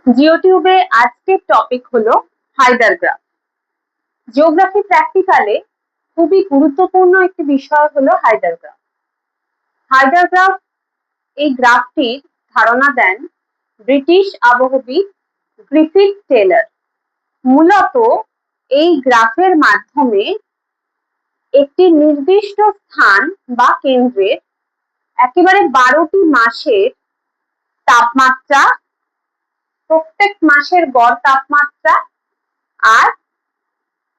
জিওটিউবে আজকের টপিক হলো হাইডার graph. Geography প্র্যাকটিক্যালে খুবই গুরুত্বপূর্ণ একটি বিষয় হলো হাইডার গ্রাফ। হাইডার গ্রাফ এই গ্রাফটির ধারণা দেন ব্রিটিশ আবহবিদ গ্রিফিথ টেলর। মূলত এই গ্রাফের মাধ্যমে একটি নির্দিষ্ট স্থান বা কেন্দ্রের একেবারে 12টি মাসের তাপমাত্রা, প্রত্যেক মাসের গড় তাপমাত্রা আর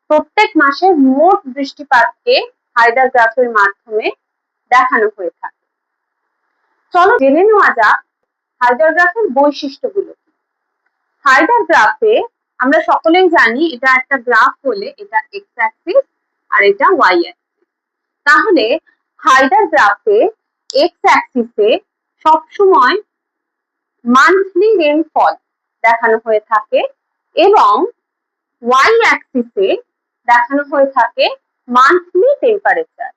প্রত্যেক মাসের মোট বৃষ্টিপাতকে হাইডার গ্রাফের মাধ্যমে দেখানো হয়ে থাকে। চলো জেনে নেওয়া যাক হাইডার গ্রাফের বৈশিষ্ট্যগুলো। হাইডার গ্রাফে আমরা সকলেই জানি এটা একটা গ্রাফ হলে এটা এক্স অ্যাক্সিস আর এটা ওয়াই অ্যাক্সিস। তাহলে হাইডার গ্রাফে এক্স অ্যাক্সিসে সবসময় মান্থলি রেইনফল দেখানো হয়ে থাকে এবং ওয়াই অ্যাক্সিসে দেখানো হয়ে থাকে মান্থলি টেম্পারেচার।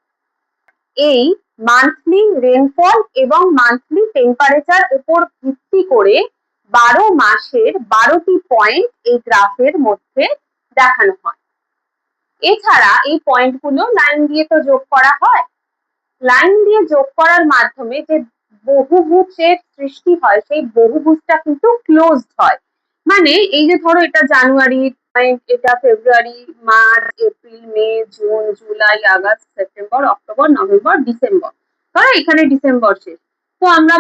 এই মান্থলি রেইনফল এবং মান্থলি টেম্পারেচার উপর ভিত্তি করে 12 মাসের 12টি পয়েন্ট এই গ্রাফের মধ্যে দেখানো হয়। এছাড়া এই পয়েন্টগুলো লাইন দিয়ে তো যোগ করা হয়। লাইন দিয়ে যোগ করার মাধ্যমে যে বহুভুজের সৃষ্টি হয় সেই বহুভুজটা কিন্তু ক্লোজড হয়। মানে এই যে ধরো এটা জানুয়ারি, এটা ফেব্রুয়ারি, মার্চ, এপ্রিল, মে, জুন, জুলাই, আগস্ট, সেপ্টেম্বর, অক্টোবর, নভেম্বর, ডিসেম্বর। ধরো এখানে ডিসেম্বর শেষ, তো আমরা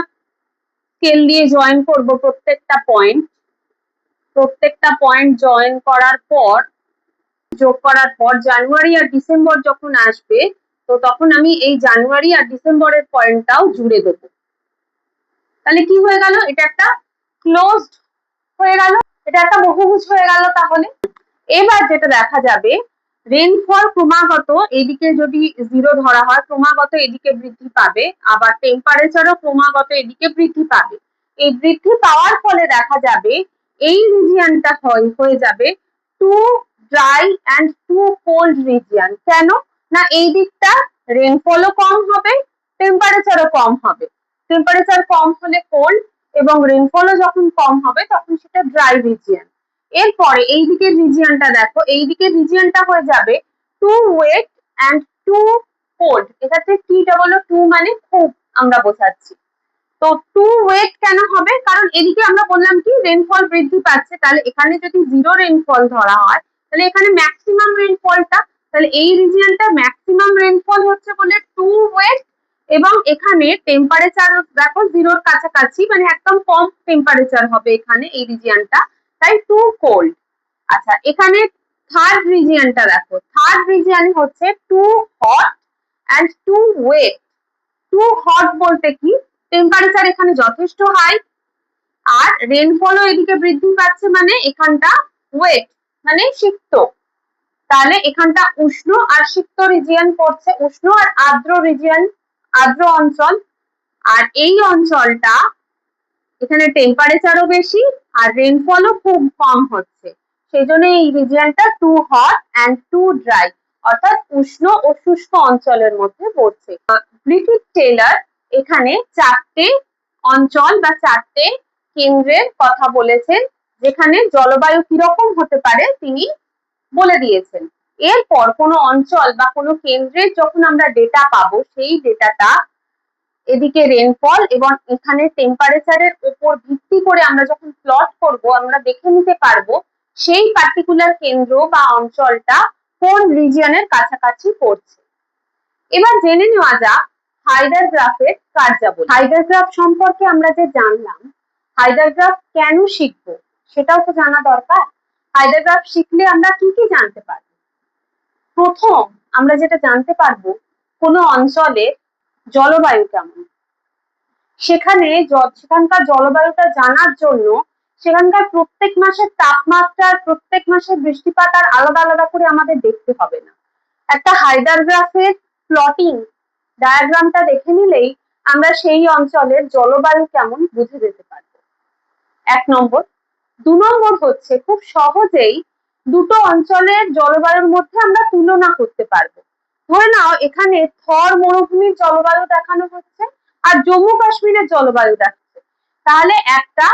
স্কেল দিয়ে জয়েন করব প্রত্যেকটা পয়েন্ট জয়েন করার পর, যোগ করার পর জানুয়ারি আর ডিসেম্বর যখন আসবে তো তখন আমি এই জানুয়ারি আর ডিসেম্বরের পয়েন্টটাও জুড়ে দেবো। তাহলে কি হয়ে গেল? এটা একটা ক্লোজড হয়ে গেল, এটা একটা বহুভুজ হয়ে গেল। তাহলে এবার যেটা দেখা যাবে, রেইনফল ক্রমাগত এদিকে যদি 0 ধরা হয় ক্রমাগত এদিকে বৃদ্ধি পাবে, আবার টেম্পারেচারও ক্রমাগত এদিকে বৃদ্ধি পাবে। এই বৃদ্ধি পাওয়ার ফলে দেখা যাবে এই রিজিয়নটা হয়ে যাবে too dry and too cold region. কেন না এই দিকটা রেইনফলও কম হবে, টেম্পারেচারও কম হবে। টেম্পারেচার কম হলে কোল্ড এবং রেইনফলও যখন কম হবে তখন সেটা ড্রাই রিজিয়ন। এরপরে এই দিকের রিজিয়নটা দেখো, এই দিকের রিজিয়নটা হয়ে যাবে too wet and too cold. এটাতে টিটা বলো টু মানে খুব আমরা বোঝাচ্ছি। তো টু ওয়েট কেন হবে? কারণ এদিকে আমরা বললাম কি রেইনফল বৃদ্ধি পাচ্ছে, তাহলে এখানে যদি 0 রেইনফল ধরা হয় তাহলে এখানে ম্যাক্সিমাম রেইনফলটা, তাহলে এই রিজিয়নটা ম্যাক্সিমাম রেইনফল হচ্ছে বলে টু ওয়েট, এবং এখানে টেম্পারেচার দেখো 0-র কাছাকাছি, মানে একদম কম টেম্পারেচার হবে এখানে এই রিজিয়নটা, তাই টু কোল্ড। আচ্ছা, এখানে থার্ড রিজিয়নটা দেখো, থার্ড রিজিয়ন হচ্ছে too hot and too wet. Too hot বলতে কি টেম্পারেচার এখানে যথেষ্ট হাই আর রেইনফলও এদিকে বৃদ্ধি পাচ্ছে, মানে এখানটা ওয়েট মানে সিক্ত। তাহলে এখানটা উষ্ণ আর সিক্ত রিজিয়ন পড়ছে, উষ্ণ আর আর্দ্র রিজিয়ন, আর্দ্র অঞ্চল। আর এই অঞ্চলটা এখানে টেম্পারেচারও বেশি আর রেইনফলও খুব কম হচ্ছে, সেই জন্য এই রিজিয়নটা too hot and too dry, অর্থাৎ উষ্ণ ও শুষ্ক অঞ্চলের মধ্যে পড়ছে। গ্রিফিথ টেলর এখানে 4টে অঞ্চল বা 4টে কেন্দ্রের কথা বলেছেন যেখানে জলবায়ু কিরকম হতে পারে তিনি বলে দিয়েছেন। এরপর কোনো অঞ্চল বা কোনো কেন্দ্রের যখন আমরা ডেটা পাবো, সেই ডেটাটা এদিকে রেইনফল এবং এখানে টেম্পারেচারের উপর ভিত্তি করে আমরা যখন প্লট করব, আমরা দেখে নিতে পারবো সেই পার্টিকুলার কেন্দ্র বা অঞ্চলটা কোন রিজিয়নের কাছাকাছি পড়ছে। এবার জেনে নেওয়া যাক হাইডার গ্রাফের কার্যাবলী। হাইডার গ্রাফ সম্পর্কে আমরা যে জানলাম, হাইডার গ্রাফ কেন শিখবো সেটাও তো জানা দরকার। হাইডার গ্রাফ শিখলে আমরা কি কি জানতে পারবো? প্রথম আমরা যেটা জানতে পারবো কোনো অঞ্চলের জলবায়ু কেমন, সেখানকার জলবায়ুটা জানার জন্য সেখানকার প্রত্যেক মাসের তাপমাত্রা, প্রত্যেক মাসের বৃষ্টিপাত আর আলাদা আলাদা করে আমাদের দেখতে হবে না। একটা হাইডার গ্রাফের প্লটিং ডায়াগ্রামটা দেখে নিলেই আমরা সেই অঞ্চলের জলবায়ু কেমন বুঝে যেতে পারবো। 1 নম্বর। 2 নম্বর হচ্ছে খুব সহজেই দুটো অঞ্চলের জলবায়ুর মধ্যে আমরা তুলনা করতে পারবো। ধরে নাও এখানে থর মরুভূমির জলবায়ু দেখানো হচ্ছে আর জম্মু কাশ্মীরের জলবায়ু দেখাচ্ছে, তাহলে একটা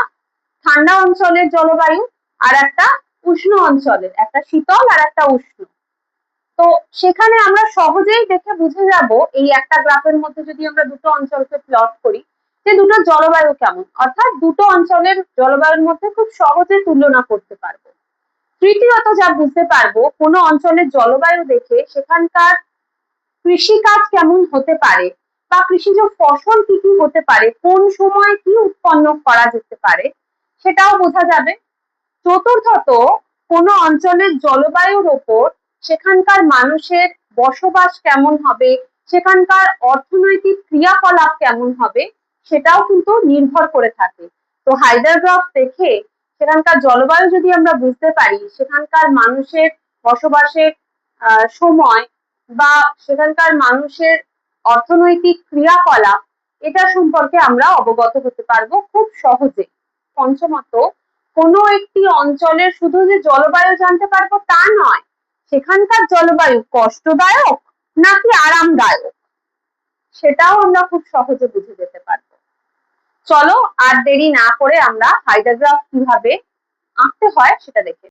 ঠান্ডা অঞ্চলের জলবায়ু আর একটা উষ্ণ অঞ্চলের, একটা শীতল আর একটা উষ্ণ। তো সেখানে আমরা সহজেই দেখে বুঝে যাব এই একটা গ্রাফের মধ্যে যদি আমরা দুটো অঞ্চলকে প্লট করি যে দুটো জলবায়ু কেমন, অর্থাৎ দুটো অঞ্চলের জলবায়ুর মধ্যে খুব সহজে তুলনা করতে পারবো। তৃতীয়ত যা বুঝতে পারবো, কোনো অঞ্চলের জলবায়ু দেখে সেখানকার কৃষিকাজ কেমন হতে পারে বা কৃষিজ ফসল কি কি হতে পারে, কোন সময় কি উৎপন্ন করা যেতে পারে, সেটাও বোঝা যাবে। চতুর্থত, কোনো অঞ্চলের জলবায়ুর ওপর সেখানকার মানুষের বসবাস কেমন হবে, সেখানকার অর্থনৈতিক ক্রিয়াকলাপ কেমন হবে, সেটাও কিন্তু নির্ভর করে থাকে। তো হাইডার গ্রাফ দেখে সেখানকার জলবায়ু যদি আমরা বুঝতে পারি, সেখানকার মানুষের বসবাসের সময় বা সেখানকার মানুষের অর্থনৈতিক ক্রিয়াকলাপ, এটা সম্পর্কে আমরা অবগত হতে পারবো খুব সহজে। পঞ্চমত, কোনো একটি অঞ্চলের শুধু যে জলবায়ু জানতে পারবো তা নয়, সেখানকার জলবায়ু কষ্টদায়ক নাকি আরামদায়ক, সেটাও আমরা খুব সহজে বুঝে যেতে পারবো। চলো আর দেরি না করে আমরা হাইডার গ্রাফ কিভাবে আঁকতে হয় সেটা দেখে